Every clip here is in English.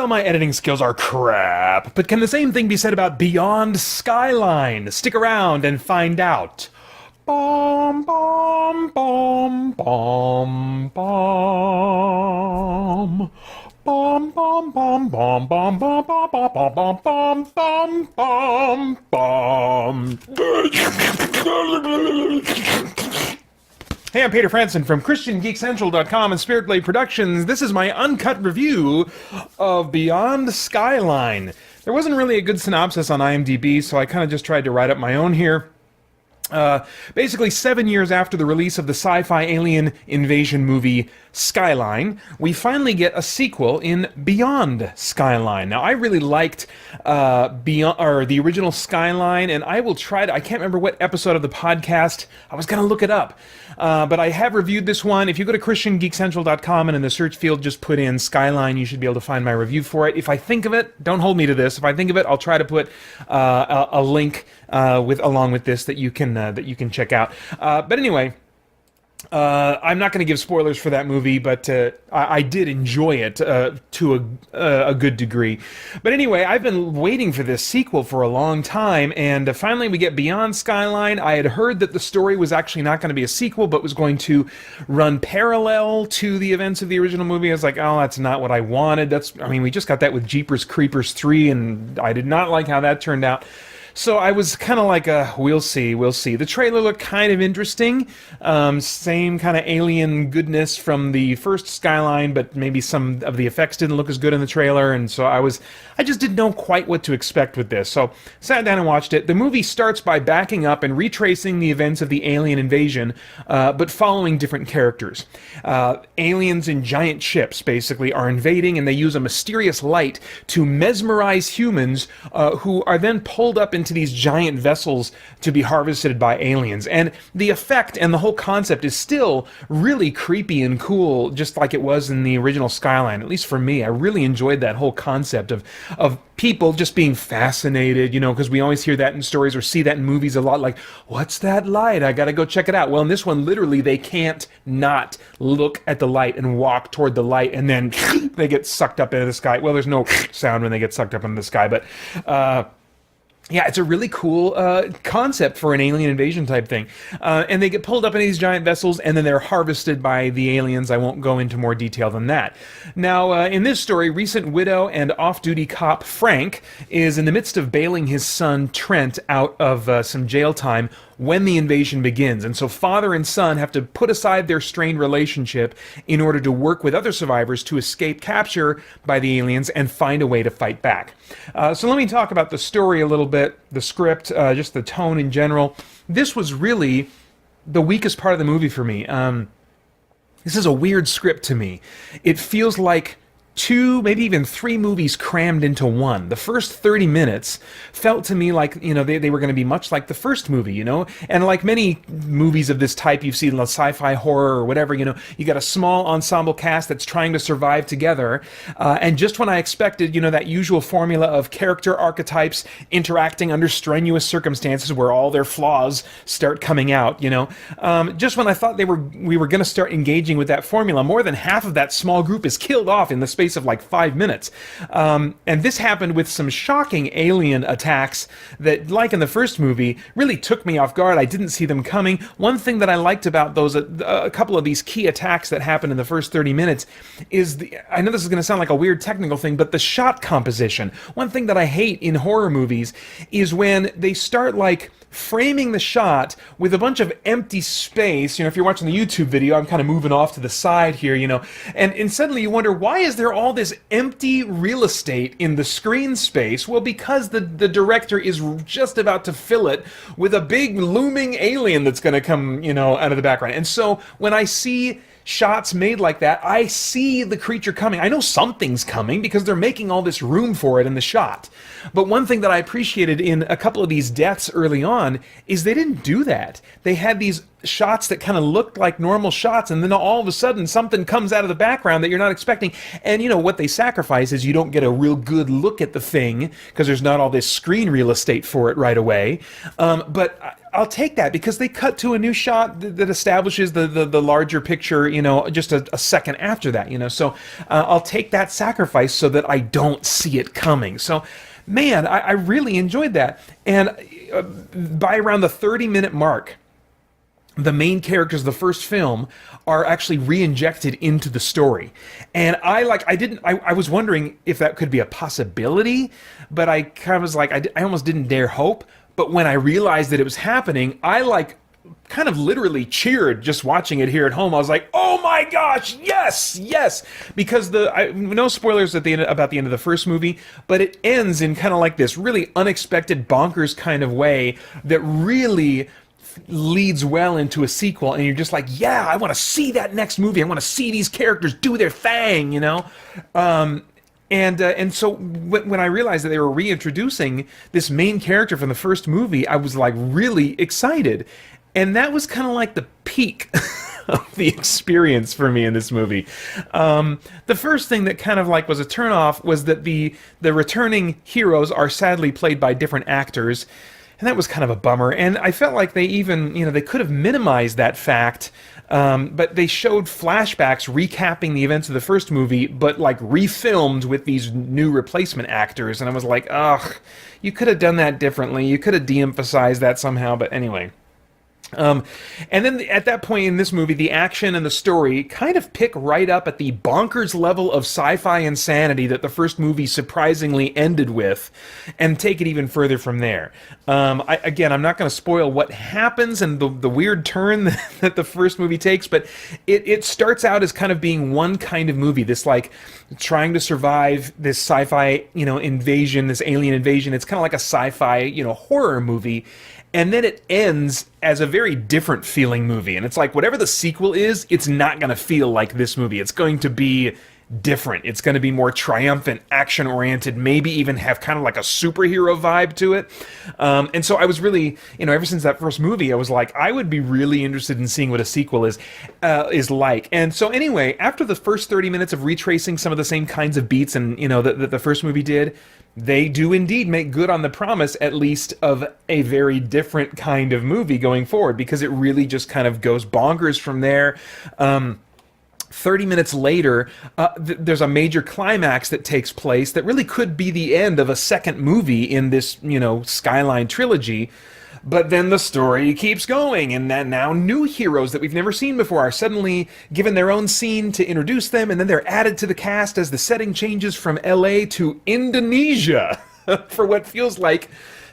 Well, my editing skills are crap, but can the same thing be said about Beyond Skyline? Stick around and find out. Bom, bom, bom, bom, bom. Bom, bom, bom, bom, bom, bom, bom, bom, bom, bom, bom, bom, bom. Hey, I'm Peter Franson from christiangeekcentral.com and Spirit Blade Productions. This is my uncut review of Beyond Skyline. There wasn't really a good synopsis on IMDb, so I kind of just tried to write up my own here. Basically, 7 years after the release of the sci-fi alien invasion movie Skyline, we finally get a sequel in Beyond Skyline. Now, I really liked the original Skyline, and I will try to, I can't remember what episode of the podcast, I was going to look it up, but I have reviewed this one. If you go to christiangeekcentral.com and in the search field just put in Skyline, you should be able to find my review for it. If I think of it, don't hold me to this, if I think of it, I'll try to put a link along with this that you can check out. But anyway, I'm not going to give spoilers for that movie, but I did enjoy it to a good degree. But anyway, I've been waiting for this sequel for a long time, and finally we get Beyond Skyline. I had heard that the story was actually not going to be a sequel, but was going to run parallel to the events of the original movie. I was like, oh, that's not what I wanted. We just got that with Jeepers Creepers 3, and I did not like how that turned out. So I was kind of like, we'll see. The trailer looked kind of interesting. Same kind of alien goodness from the first Skyline, but maybe some of the effects didn't look as good in the trailer, and so I just didn't know quite what to expect with this. So sat down and watched it. The movie starts by backing up and retracing the events of the alien invasion, but following different characters. Aliens in giant ships, basically, are invading, and they use a mysterious light to mesmerize humans who are then pulled up into these giant vessels to be harvested by aliens. And the effect and the whole concept is still really creepy and cool, just like it was in the original Skyline. At least for me, I really enjoyed that whole concept of people just being fascinated, because we always hear that in stories or see that in movies a lot, like, what's that light? I gotta go check it out. Well, in this one, literally, they can't not look at the light and walk toward the light, and then they get sucked up into the sky. Well, there's no sound when they get sucked up into the sky, but yeah, it's a really cool concept for an alien invasion type thing. And they get pulled up into these giant vessels, and then they're harvested by the aliens. I won't go into more detail than that. Now, in this story, recent widow and off-duty cop Frank is in the midst of bailing his son Trent out of some jail time when the invasion begins. And so father and son have to put aside their strained relationship in order to work with other survivors to escape capture by the aliens and find a way to fight back. So let me talk about the story a little bit, the script, just the tone in general. This was really the weakest part of the movie for me. This is a weird script to me. It feels like 2, maybe even 3 movies crammed into one. The first 30 minutes felt to me like, they were going to be much like the first movie, and like many movies of this type you've seen, like sci-fi horror or whatever, you got a small ensemble cast that's trying to survive together, and just when I expected, that usual formula of character archetypes interacting under strenuous circumstances where all their flaws start coming out, just when I thought we were going to start engaging with that formula, more than half of that small group is killed off in the space of like 5 minutes. And this happened with some shocking alien attacks that, like in the first movie, really took me off guard. I didn't see them coming. One thing that I liked about those, a couple of these key attacks that happened in the first 30 minutes is, I know this is going to sound like a weird technical thing, but the shot composition. One thing that I hate in horror movies is when they start like framing the shot with a bunch of empty space. If you're watching the YouTube video, I'm kind of moving off to the side here, and suddenly you wonder, why is there all this empty real estate in the screen space? Well, because the director is just about to fill it with a big looming alien that's going to come, out of the background. And so when I see shots made like that, I see the creature coming. I know something's coming because they're making all this room for it in the shot. But one thing that I appreciated in a couple of these deaths early on is they didn't do that. They had these shots that kind of looked like normal shots, and then all of a sudden something comes out of the background that you're not expecting. And what they sacrifice is you don't get a real good look at the thing because there's not all this screen real estate for it right away. But I'll take that because they cut to a new shot that establishes the larger picture, just a second after that, So I'll take that sacrifice so that I don't see it coming. So, man, I really enjoyed that. And by around the 30-minute mark, the main characters of the first film are actually re-injected into the story. And I was wondering if that could be a possibility, but I kind of was like, I almost didn't dare hope. But when I realized that it was happening, I kind of literally cheered just watching it here at home. I was like, oh my gosh, yes, yes. Because no spoilers about the end of the first movie, but it ends in kind of like this really unexpected, bonkers kind of way that really leads well into a sequel, and you're just like, yeah, I want to see that next movie. I want to see these characters do their thing, And so when I realized that they were reintroducing this main character from the first movie, I was like really excited. And that was kind of like the peak of the experience for me in this movie. The first thing that kind of was a turnoff was that the returning heroes are sadly played by different actors. And that was kind of a bummer. And I felt like they even, they could have minimized that fact. But they showed flashbacks recapping the events of the first movie, but refilmed with these new replacement actors. And I was like, ugh, you could have done that differently. You could have de-emphasized that somehow. But anyway. And then at that point in this movie, the action and the story kind of pick right up at the bonkers level of sci-fi insanity that the first movie surprisingly ended with, and take it even further from there. I'm not going to spoil what happens and the weird turn that the first movie takes, but it starts out as kind of being one kind of movie, this trying to survive this sci-fi, invasion, this alien invasion. It's kind of like a sci-fi, horror movie. And then it ends as a very different feeling movie. And it's like, whatever the sequel is, it's not going to feel like this movie. It's going to be different. It's going to be more triumphant, action-oriented, maybe even have kind of like a superhero vibe to it. And so I was really, ever since that first movie, I was like, I would be really interested in seeing what a sequel is like. And so anyway, after the first 30 minutes of retracing some of the same kinds of beats and, that the first movie did, they do indeed make good on the promise, at least, of a very different kind of movie going forward, because it really just kind of goes bonkers from there. 30 minutes later, there's a major climax that takes place that really could be the end of a second movie in this, Skyline trilogy. But then the story keeps going, and then now new heroes that we've never seen before are suddenly given their own scene to introduce them, and then they're added to the cast as the setting changes from LA to Indonesia for what feels like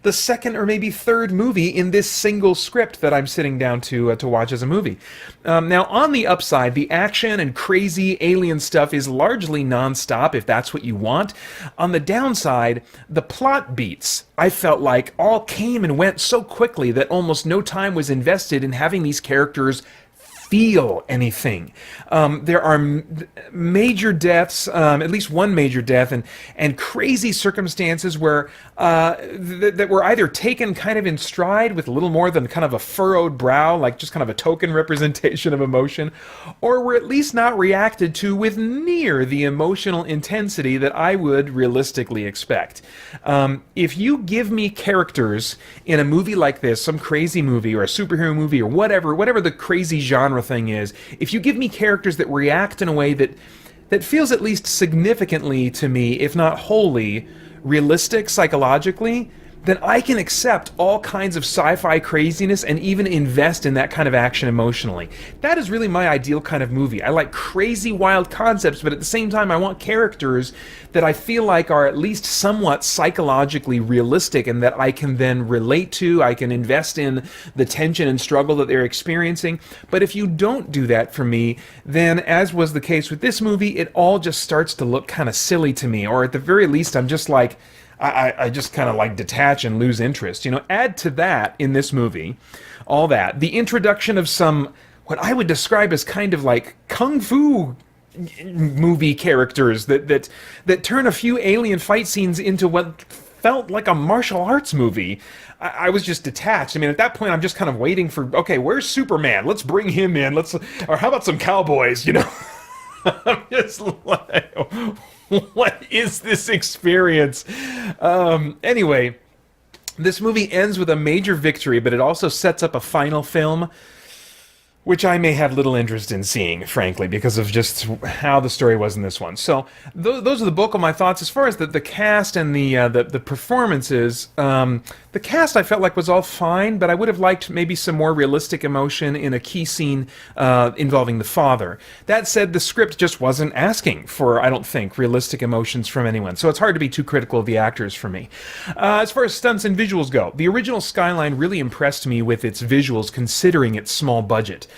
the second or maybe third movie in this single script that I'm sitting down to watch as a movie. Now, on the upside, the action and crazy alien stuff is largely nonstop, if that's what you want. On the downside, the plot beats, I felt like, all came and went so quickly that almost no time was invested in having these characters feel anything. There are major deaths, at least one major death, and crazy circumstances where that were either taken kind of in stride with a little more than kind of a furrowed brow, like just kind of a token representation of emotion, or were at least not reacted to with near the emotional intensity that I would realistically expect. If you give me characters in a movie like this, some crazy movie or a superhero movie or whatever the crazy genre thing is, if you give me characters that react in a way that feels at least significantly to me, if not wholly, realistic psychologically, then I can accept all kinds of sci-fi craziness and even invest in that kind of action emotionally. That is really my ideal kind of movie. I like crazy, wild concepts, but at the same time, I want characters that I feel like are at least somewhat psychologically realistic and that I can then relate to. I can invest in the tension and struggle that they're experiencing. But if you don't do that for me, then, as was the case with this movie, it all just starts to look kind of silly to me, or at the very least, I'm just like, I just kind of like detach and lose interest. Add to that in this movie, all that, the introduction of some, what I would describe as kind of like kung fu movie characters that turn a few alien fight scenes into what felt like a martial arts movie. I was just detached. I mean, at that point, I'm just kind of waiting for, okay, where's Superman? Let's bring him in. Or how about some cowboys, I'm just like, what is this experience? Anyway, This movie ends with a major victory, but it also sets up a final film which I may have little interest in seeing, frankly, because of just how the story was in this one. So those are the bulk of my thoughts. As far as the cast and the performances, the cast I felt like was all fine, but I would have liked maybe some more realistic emotion in a key scene involving the father. That said, the script just wasn't asking for, I don't think, realistic emotions from anyone, so it's hard to be too critical of the actors for me. As far as stunts and visuals go, the original Skyline really impressed me with its visuals considering its small budget.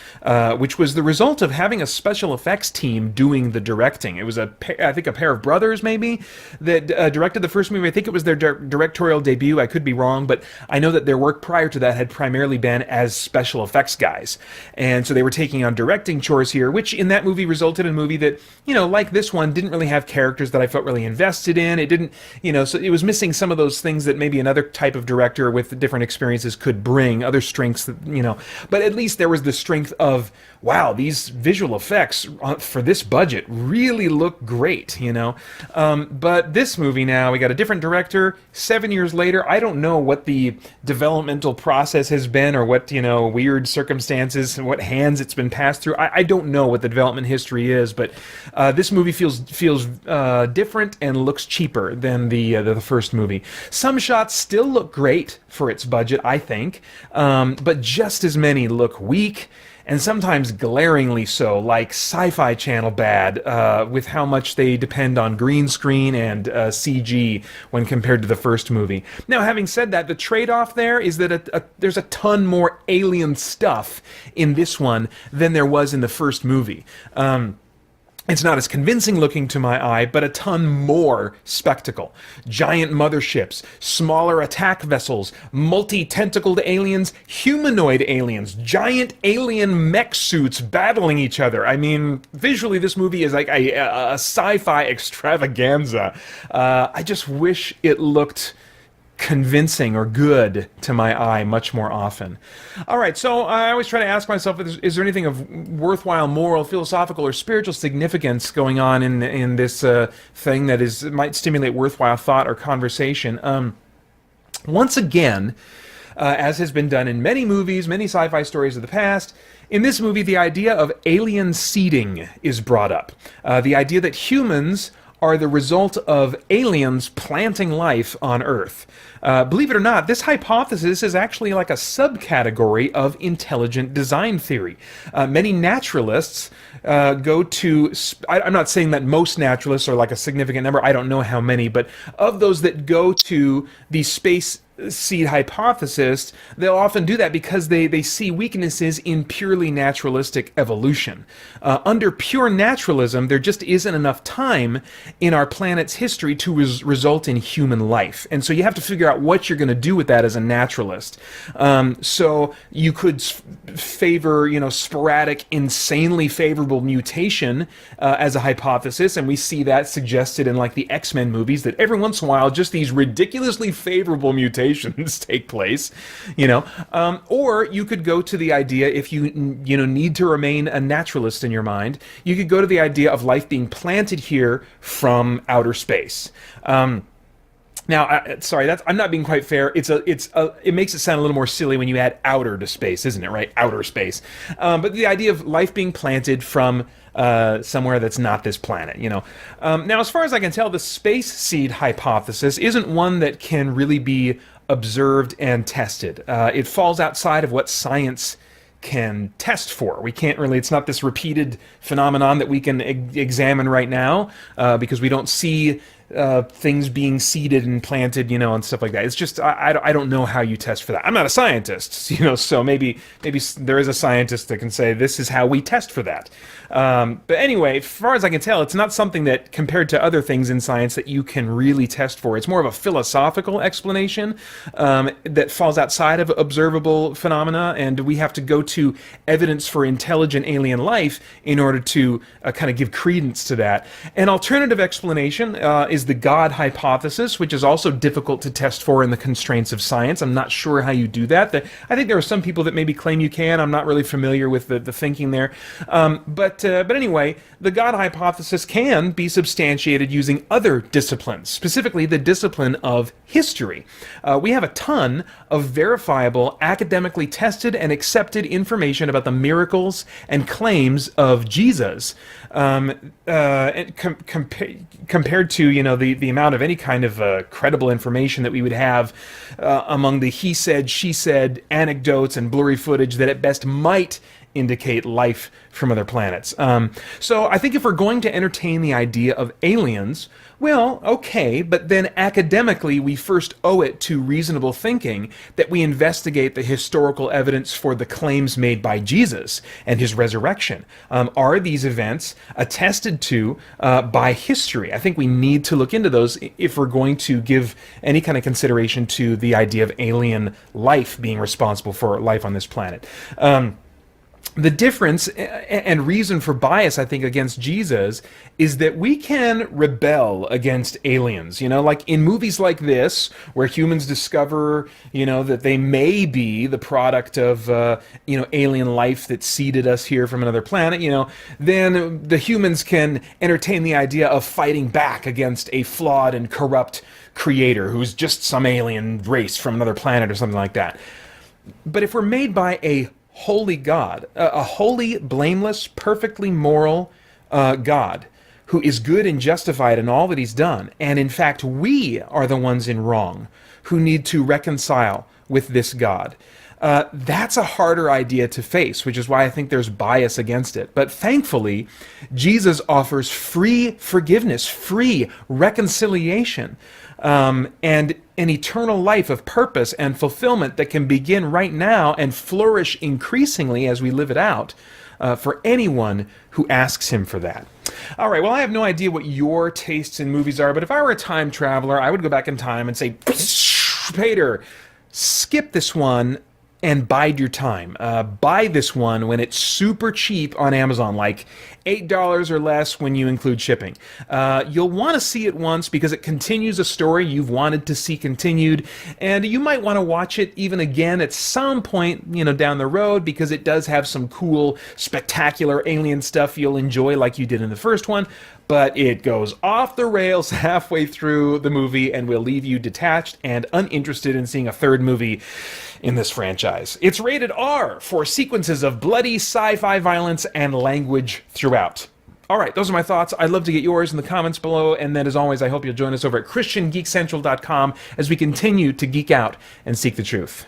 Which was the result of having a special effects team doing the directing. It was, I think, a pair of brothers, maybe, that directed the first movie. I think it was their directorial debut. I could be wrong, but I know that their work prior to that had primarily been as special effects guys. And so they were taking on directing chores here, which in that movie resulted in a movie that, like this one, didn't really have characters that I felt really invested in. It didn't, so it was missing some of those things that maybe another type of director with different experiences could bring, other strengths that, but at least there was the strength of, wow, these visual effects for this budget really look great, But this movie now, we got a different director, 7 years later. I don't know what the developmental process has been or what, weird circumstances and what hands it's been passed through. I don't know what the development history is, but this movie feels different and looks cheaper than the first movie. Some shots still look great for its budget, I think, but just as many look weak, and sometimes glaringly so, like Sci-Fi Channel bad, with how much they depend on green screen and CG when compared to the first movie. Now, having said that, the trade-off there is that there's a ton more alien stuff in this one than there was in the first movie. It's not as convincing looking to my eye, but a ton more spectacle. Giant motherships, smaller attack vessels, multi-tentacled aliens, humanoid aliens, giant alien mech suits battling each other. I mean, visually this movie is like a sci-fi extravaganza. I just wish it looked convincing or good to my eye much more often. All right, so I always try to ask myself, is there anything of worthwhile moral, philosophical, or spiritual significance going on in this thing that might stimulate worthwhile thought or conversation? Once again, as has been done in many movies, many sci-fi stories of the past, in this movie, the idea of alien seeding is brought up. The idea that humans are the result of aliens planting life on Earth. Believe it or not, this hypothesis is actually like a subcategory of intelligent design theory. Many naturalists go to... I'm not saying that most naturalists are like a significant number, I don't know how many, but of those that go to the space seed hypothesis, they'll often do that because they see weaknesses in purely naturalistic evolution. Under pure naturalism, there just isn't enough time in our planet's history to result in human life. And so you have to figure out what you're going to do with that as a naturalist. So you could favor, sporadic, insanely favorable mutation as a hypothesis, and we see that suggested in like the X-Men movies, that every once in a while just these ridiculously favorable mutations take place, or you could go to the idea, if you need to remain a naturalist in your mind, you could go to the idea of life being planted here from outer space. Now, sorry, I'm not being quite fair. It makes it sound a little more silly when you add outer to space, isn't it? Right, outer space. But the idea of life being planted from somewhere that's not this planet, Now, as far as I can tell, the space seed hypothesis isn't one that can really be observed and tested. It falls outside of what science can test for. We can't really, it's not this repeated phenomenon that we can examine right now, because we don't see things being seeded and planted, and stuff like that. It's just, I don't know how you test for that. I'm not a scientist, so maybe there is a scientist that can say this is how we test for that. But anyway, as far as I can tell, it's not something that, compared to other things in science, that you can really test for. It's more of a philosophical explanation that falls outside of observable phenomena, and we have to go to evidence for intelligent alien life in order to kind of give credence to that. An alternative explanation is the God hypothesis, which is also difficult to test for in the constraints of science. I'm not sure how you do that. I think there are some people that maybe claim you can. I'm not really familiar with the thinking there. But anyway, the God hypothesis can be substantiated using other disciplines, specifically the discipline of history. We have a ton of verifiable, academically tested and accepted information about the miracles and claims of Jesus, compared to the amount of any kind of credible information that we would have among the he said, she said anecdotes and blurry footage that at best might indicate life from other planets. So I think if we're going to entertain the idea of aliens, well, okay, but then academically we first owe it to reasonable thinking that we investigate the historical evidence for the claims made by Jesus and his resurrection. Are these events attested to by history? I think we need to look into those if we're going to give any kind of consideration to the idea of alien life being responsible for life on this planet. The difference and reason for bias, I think, against Jesus is that we can rebel against aliens. Like in movies like this, where humans discover, that they may be the product of, alien life that seeded us here from another planet, then the humans can entertain the idea of fighting back against a flawed and corrupt creator who's just some alien race from another planet or something like that. But if we're made by a holy God, a holy, blameless, perfectly moral God who is good and justified in all that he's done, and in fact we are the ones in wrong who need to reconcile with this God. That's a harder idea to face, which is why I think there's bias against it. But thankfully, Jesus offers free forgiveness, free reconciliation, and an eternal life of purpose and fulfillment that can begin right now and flourish increasingly as we live it out for anyone who asks him for that. All right, well, I have no idea what your tastes in movies are, but if I were a time traveler, I would go back in time and say, Peter, skip this one and bide your time. Buy this one when it's super cheap on Amazon, like $8 or less when you include shipping. You'll want to see it once because it continues a story you've wanted to see continued, and you might want to watch it even again at some point, down the road, because it does have some cool, spectacular alien stuff you'll enjoy like you did in the first one. But it goes off the rails halfway through the movie and will leave you detached and uninterested in seeing a third movie in this franchise. It's rated R for sequences of bloody sci-fi violence and language throughout. All right, those are my thoughts. I'd love to get yours in the comments below. And then, as always, I hope you'll join us over at christiangeekcentral.com as we continue to geek out and seek the truth.